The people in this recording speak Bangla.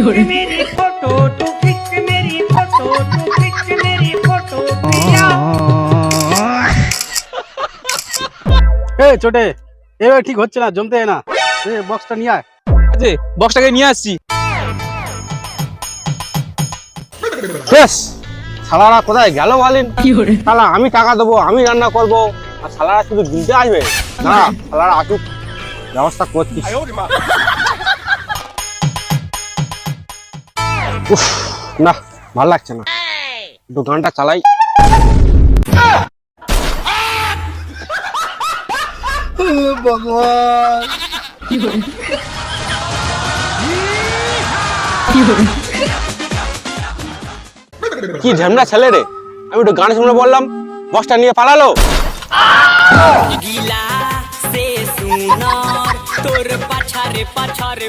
मेरी फोटो तू खिंच मेरी फोटो तू खिंच मेरी फोटो এই ছোটে এবার ঠিক হচ্ছে না, জমতে না। বক্সটা নিয়ে আয়। আছে বক্সটাকে নিয়ে আসছি। বেশ, শালারা কোথায় গেল বলেন? শালা আমি টাকা দেবো, আমি রান্না করব, আর শালারা শুধু গিলতে আসবে না। শালারা আসুক, ব্যবস্থা করছি। উফ, না ভালো লাগছে না, দোকানটা চালাই। ভগবান, কি ঝামনা ছেলে রে! আমি একটু গান শুনে বললাম, বক্সটা নিয়ে পালালো। গিলা সে সুনর তোর পাছারে পাছারে